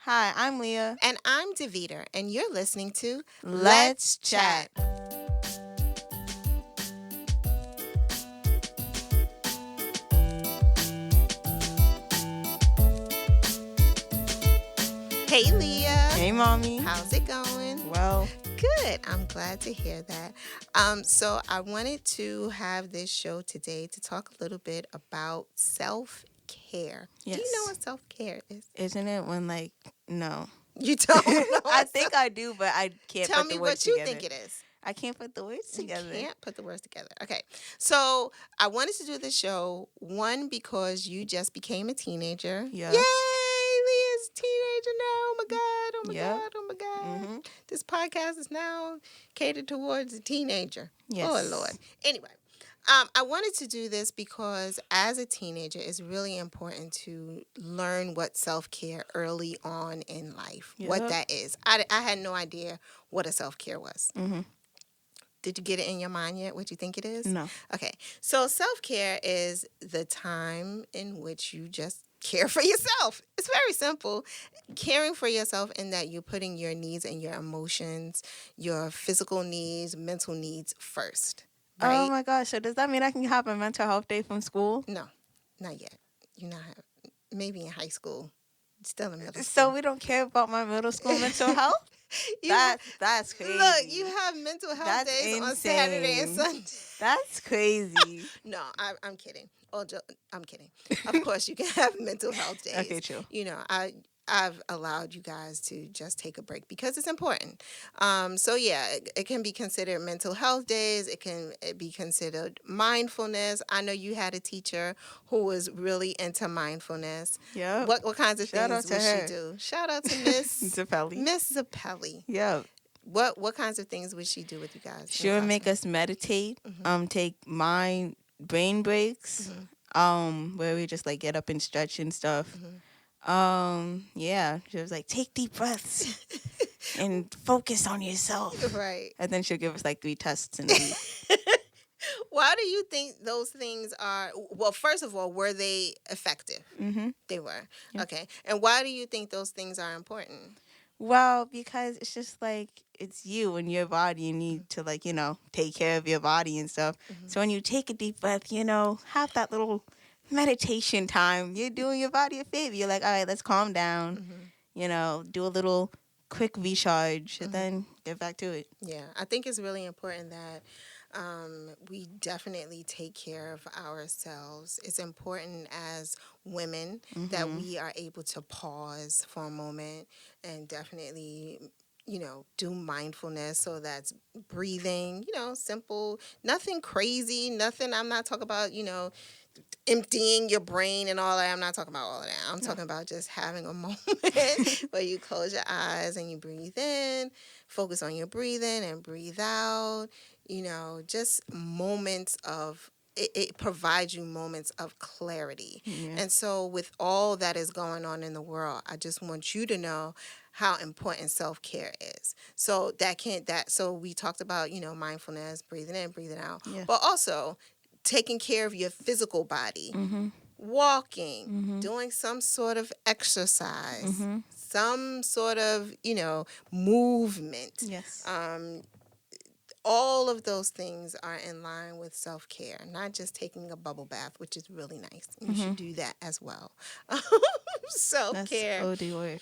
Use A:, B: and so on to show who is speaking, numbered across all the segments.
A: Hi, I'm Leah.
B: And I'm Davita, and you're listening to
A: Let's Chat.
B: Hey, Leah.
A: Hey, Mommy.
B: How's it going?
A: Well,
B: Good. I'm glad to hear that. So I wanted to have this show today to talk a little bit about self-care.
A: yes.
B: Do you know what self-care is?
A: Isn't it when, no.
B: You don't know
A: I
B: what
A: think I do, but I can't
B: Tell
A: put the
B: me
A: words
B: what you
A: together.
B: think it is.
A: I can't put the words together.
B: You can't put the words together. Okay. So I wanted to do this show, one, because you just became a teenager.
A: Yeah.
B: Yay! Leah's a teenager now. Oh my God. Oh my
A: Yep.
B: God. Oh my God.
A: Mm-hmm.
B: This podcast is now catered towards a teenager.
A: Yes.
B: Oh, Lord. Anyway. I wanted to do this because as a teenager, it's really important to learn what self-care early on in life, what
A: Yep.
B: that is. I had no idea what a self-care was.
A: Mm-hmm.
B: Did you get it in your mind yet, what you think it is?
A: No.
B: Okay. So self-care is the time in which you just care for yourself. It's very simple. Caring for yourself in that you're putting your needs and your emotions, your physical needs, mental needs first. Right?
A: Oh, my gosh. So does that mean I can have a mental health day from school?
B: No, not yet. You're not. Maybe in high school. Still in middle school.
A: So we don't care about my middle school mental health? That's crazy.
B: Look, you have mental health
A: That's
B: days on
A: insane.
B: Saturday and Sunday.
A: That's crazy.
B: No, I'm kidding. I'm kidding. Of course, you can have mental health days.
A: Okay, true.
B: You know, I've allowed you guys to just take a break because it's important. So yeah, it can be considered mental health days. It can be considered mindfulness. I know you had a teacher who was really into mindfulness.
A: Yep.
B: What kinds of
A: Shout
B: things
A: out to
B: would
A: her.
B: she do? Shout out to Miss
A: Zappelli.
B: Miss Zappelli.
A: Yep.
B: What kinds of things would she do with you guys?
A: She would make us meditate, take brain breaks, where we just get up and stretch and stuff. Yeah, she was like, take deep breaths and focus on yourself.
B: Right.
A: And then she'll give us 3 tests in a week.
B: Why do you think those things are, well, first of all, were they effective?
A: Mm-hmm.
B: They were.
A: Yeah.
B: Okay. And why do you think those things are important?
A: Well, because it's just it's you and your body. You need to take care of your body and stuff.
B: Mm-hmm.
A: So when you take a deep breath, have that little meditation time. You're doing your body a favor. You're like, all right, let's calm down.
B: Mm-hmm.
A: Do a little quick recharge and then get back to it.
B: Yeah. I think it's really important that we definitely take care of ourselves. It's important as women that we are able to pause for a moment and definitely, do mindfulness. So that's breathing, simple, nothing crazy, nothing. I'm not talking about, emptying your brain and all that. I'm not talking about all of that. I'm talking about just having a moment where you close your eyes and you breathe in, focus on your breathing and breathe out. Just moments of, it provides you moments of clarity.
A: Yeah.
B: And so with all that is going on in the world, I just want you to know how important self-care is. So so we talked about, mindfulness, breathing in, breathing out, but also taking care of your physical body, walking, doing some sort of exercise, some sort of, movement.
A: Yes.
B: All of those things are in line with self-care, not just taking a bubble bath, which is really nice. You should do that as well. Self-care.
A: That's OD work.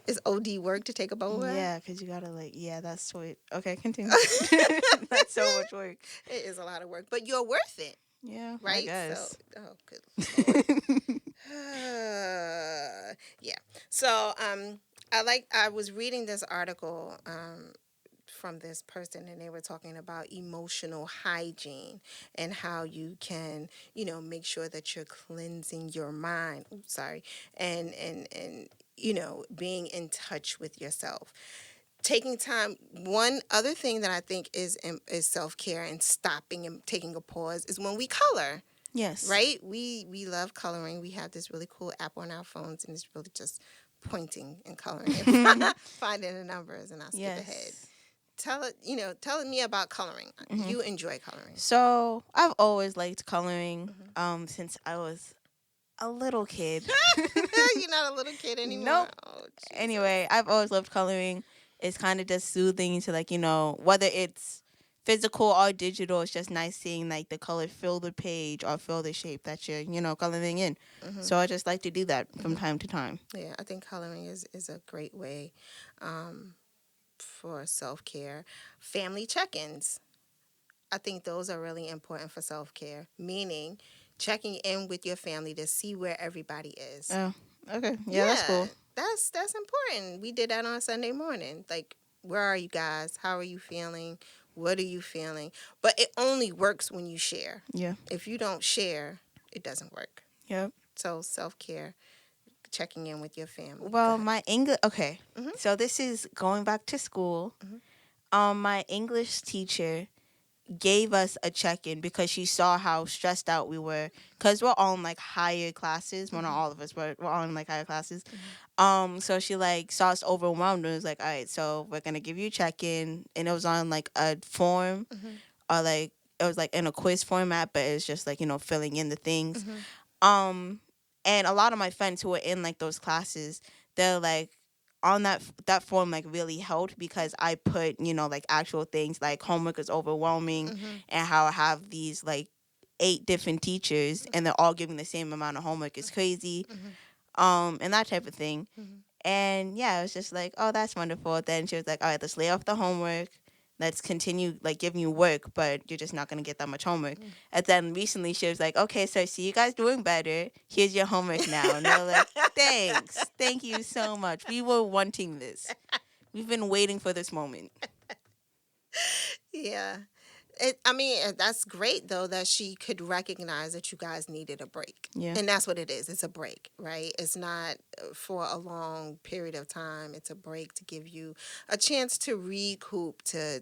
B: Is OD work to take a bubble bath?
A: Yeah, because you got to that's sweet. Okay, continue. That's so much work.
B: It is a lot of work, but you're worth it.
A: Yeah,
B: right?
A: I guess.
B: So, good Lord. Yeah. So, I was reading this article from this person, and they were talking about emotional hygiene and how you can, make sure that you're cleansing your mind. Oops, sorry. And being in touch with yourself. Taking time. One other thing that I think is self-care and stopping and taking a pause is when we color.
A: Yes.
B: Right? We love coloring. We have this really cool app on our phones, and it's really just pointing and coloring and finding the numbers, and I'll skip ahead. Tell me about coloring. You enjoy coloring.
A: So I've always liked coloring since I was a little kid.
B: You're not a little kid anymore?
A: Nope.
B: Oh, Jesus.
A: Anyway, I've always loved coloring. It's kind of just soothing to like, whether it's physical or digital, it's just nice seeing like the color fill the page or fill the shape that you're, coloring in.
B: Mm-hmm.
A: So I just like to do that from
B: Mm-hmm.
A: time to time.
B: Yeah, I think coloring is a great way um, for self care. Family check ins. I think those are really important for self care, meaning checking in with your family to see where everybody is.
A: Oh, okay. Yeah, that's
B: Yeah,
A: cool.
B: that's important. We did that on Sunday morning. Like, where are you guys? How are you feeling? What are you feeling? But it only works when you share.
A: Yeah.
B: If you don't share, it doesn't work.
A: Yep.
B: So self care, checking in with your family. Go
A: Well,
B: ahead.
A: my English. Okay.
B: Mhm.
A: So this is going back to school.
B: Mhm.
A: My English teacher gave us a check-in because she saw how stressed out we were because we're all in like higher classes. Well, not all of us, but we're all in like higher classes. So she like saw us overwhelmed and was like, all right, so we're gonna give you a check-in. And it was on like a form,
B: Mhm.
A: or like it was like in a quiz format, but it's just like, filling in the things.
B: Mhm.
A: um and a lot of my friends who were in like those classes, they're like, on that form like really helped because I put, like actual things like homework is overwhelming,
B: Mhm.
A: and how I have these like 8 different teachers and they're all giving the same amount of homework is crazy.
B: Mhm.
A: And that type of thing.
B: Mhm.
A: And yeah, it was just like, oh, that's wonderful. Then she was like, all right, let's lay off the homework. Let's continue like giving you work, but you're just not gonna get that much homework. And then recently she was like, okay, so I see you guys doing better. Here's your homework now. And they're like, thanks. Thank you so much. We were wanting this. We've been waiting for this moment.
B: Yeah. That's great though that she could recognize that you guys needed a break.
A: Yeah.
B: And that's what it is. It's a break, right? It's not for a long period of time. It's a break to give you a chance to recoup, to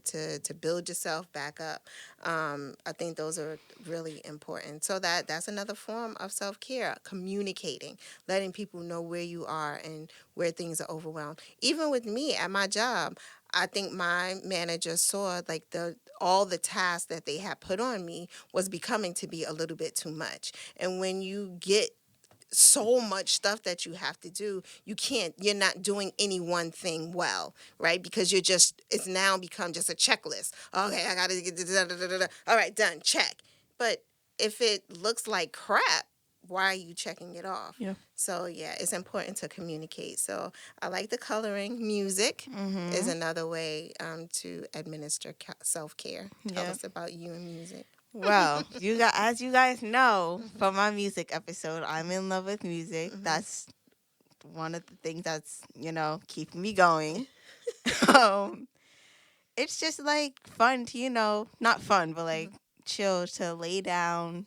B: build yourself back up. I think those are really important. So that's another form of self care. Communicating, letting people know where you are and where things are overwhelmed. Even with me at my job, I think my manager saw like all the tasks that they had put on me was becoming to be a little bit too much. And when you get so much stuff that you have to do, you're not doing any one thing well, right? Because it's now become just a checklist. Okay, I got to get all right, done, check. But if it looks like crap, why are you checking it off?
A: Yeah.
B: So yeah, it's important to communicate. So I like the coloring. Music is another way to administer self-care. Tell
A: Yeah.
B: us about you and music.
A: Well, as you guys know from my music episode, I'm in love with music. That's one of the things that's, keeping me going. um, it's just like fun to, not fun, but like chill to lay down,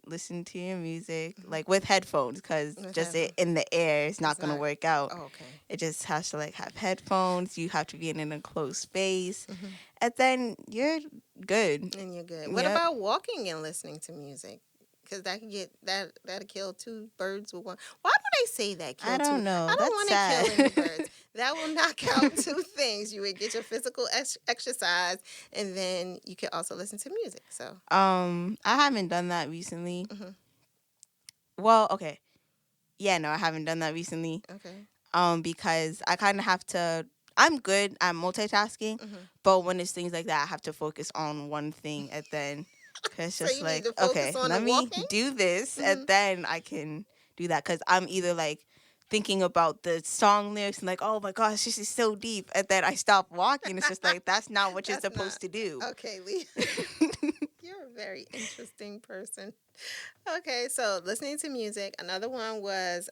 A: listen to your music, like with headphones, because
B: With
A: just
B: headphones.
A: it in the air is not
B: It's
A: going to
B: not-
A: work out.
B: Oh, okay.
A: It just has to like have headphones. You have to be in an enclosed space, and then you're good.
B: And you're good. What
A: Yep.
B: about walking and listening to music? Because that could get that'll kill two birds with one. Why do they say that? Kill
A: I
B: two.
A: don't know.
B: I don't
A: That's
B: want
A: sad.
B: to kill any birds. That will knock out two things. You would get your physical exercise, and then you could also listen to music. So.
A: I haven't done that recently.
B: Mhm.
A: Well, okay. Yeah, no, I haven't done that recently.
B: Okay.
A: Because I kind of have to. I'm good at multitasking,
B: Mhm.
A: but when it's things like that, I have to focus on one thing, and then cause it's
B: So
A: just
B: you need
A: like,
B: to focus
A: okay,
B: on the
A: let me
B: walking.
A: do this, and
B: Mhm.
A: then I can do that. Cause I'm either like thinking about the song lyrics and like, oh my gosh, this is so deep, and then I stop walking. It's just like that's not what you're
B: That's not
A: supposed to do.
B: okay, Lee. You're a very interesting person. Okay, so listening to music. Another one was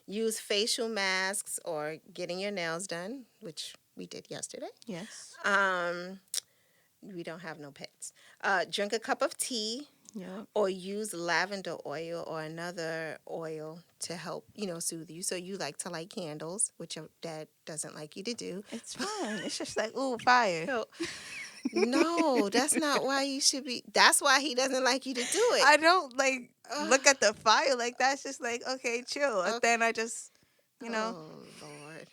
B: use facial masks or getting your nails done, which we did yesterday.
A: Yes.
B: We don't have no pets. Drink a cup of tea
A: Yep.
B: or use lavender oil or another oil to help, soothe you. So you like to light candles, which your dad doesn't like you to do.
A: It's fun. It's just like, ooh, fire.
B: So, no, that's not why you should be. That's why he doesn't like you to do it.
A: I don't like
B: Ugh.
A: look at the fire like that's just like, okay, chill. And
B: Okay.
A: then I just,
B: Oh, Lord.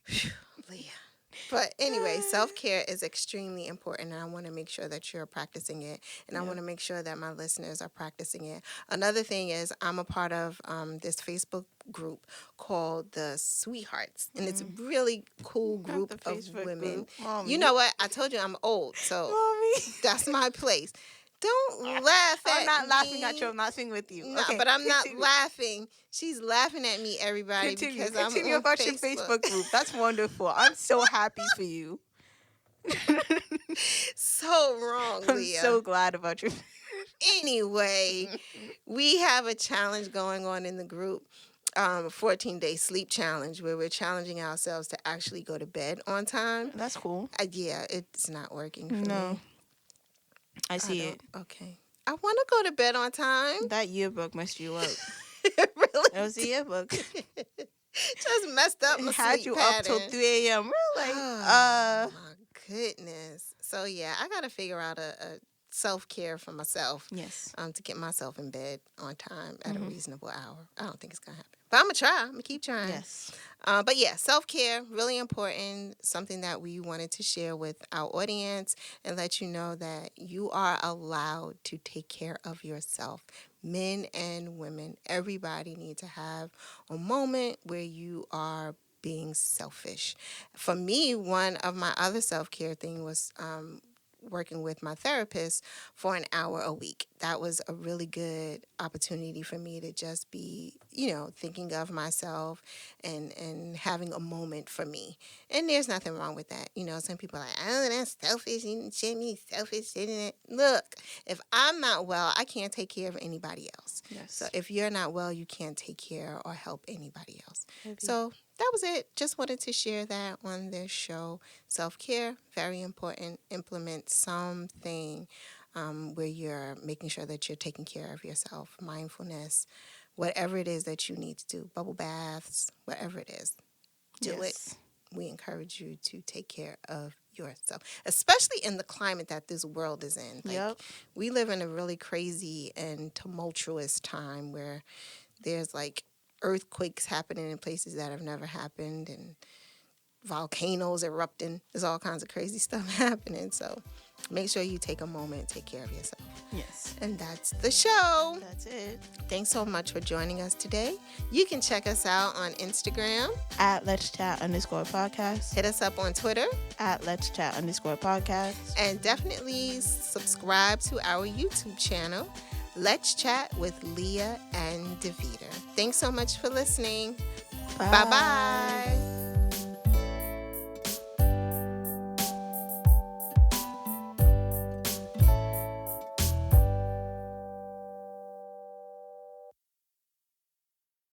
B: Phew, Leah. But anyway, self-care is extremely important, and I want to make sure that you're practicing it, and I want to make sure that my listeners are practicing it. Another thing is I'm a part of this Facebook group called the Sweethearts, and it's a really cool
A: Not
B: group
A: the
B: of
A: Facebook
B: women.
A: group. Mommy.
B: You know what? I told you I'm old, so
A: Mommy.
B: that's my place. Don't laugh at
A: I'm not
B: me.
A: laughing at you. I'm laughing with you.
B: No,
A: Okay,
B: but I'm not
A: continue.
B: laughing. She's laughing at me, everybody, because I'm
A: Continue
B: on
A: about your
B: Facebook.
A: Facebook group. That's wonderful. I'm so happy for you.
B: So wrong,
A: I'm
B: Leah.
A: so glad about your.
B: Anyway, we have a challenge going on in the group, a 14-day sleep challenge, where we're challenging ourselves to actually go to bed on time.
A: That's cool.
B: Yeah, it's not working for
A: No,
B: me.
A: I see it.
B: Okay. I want to go to bed on time.
A: That yearbook messed you up.
B: It really
A: It was the yearbook.
B: just messed up my
A: It had
B: sleep
A: you
B: pattern.
A: up till 3 a.m. We're like,
B: Oh, my goodness. So, yeah, I got to figure out a self-care for myself.
A: Yes.
B: To get myself in bed on time at a reasonable hour. I don't think it's going to happen. But I'm going to try. I'm going to keep trying.
A: Yes.
B: But yeah, self-care, really important, something that we wanted to share with our audience and let you know that you are allowed to take care of yourself. Men and women, everybody needs to have a moment where you are being selfish. For me, one of my other self-care thing was working with my therapist for an hour a week. That was a really good opportunity for me to just be, thinking of myself and having a moment for me. And there's nothing wrong with that. Some people are like, oh, that's selfish. You shouldn't be selfish. Look, if I'm not well, I can't take care of anybody else.
A: Yes.
B: So if you're not well, you can't take care or help anybody else.
A: Heavy.
B: So that was it. Just wanted to share that on this show. Self-care, very important. Implement something where you're making sure that you're taking care of yourself. Mindfulness, whatever it is that you need to do. Bubble baths, whatever it is. Do it. We encourage you to take care of yourself, especially in the climate that this world is in. We live in a really crazy and tumultuous time where there's earthquakes happening in places that have never happened and volcanoes erupting. There's all kinds of crazy stuff happening. So make sure you take a moment, take care of yourself.
A: Yes.
B: And that's the show.
A: That's it.
B: Thanks so much for joining us today. You can check us out on Instagram
A: at Let's Chat _podcast.
B: Hit us up on Twitter
A: at Let's Chat _podcast.
B: And definitely subscribe to our YouTube channel, Let's Chat with Leah and Davida. Thanks so much for listening. Bye-bye.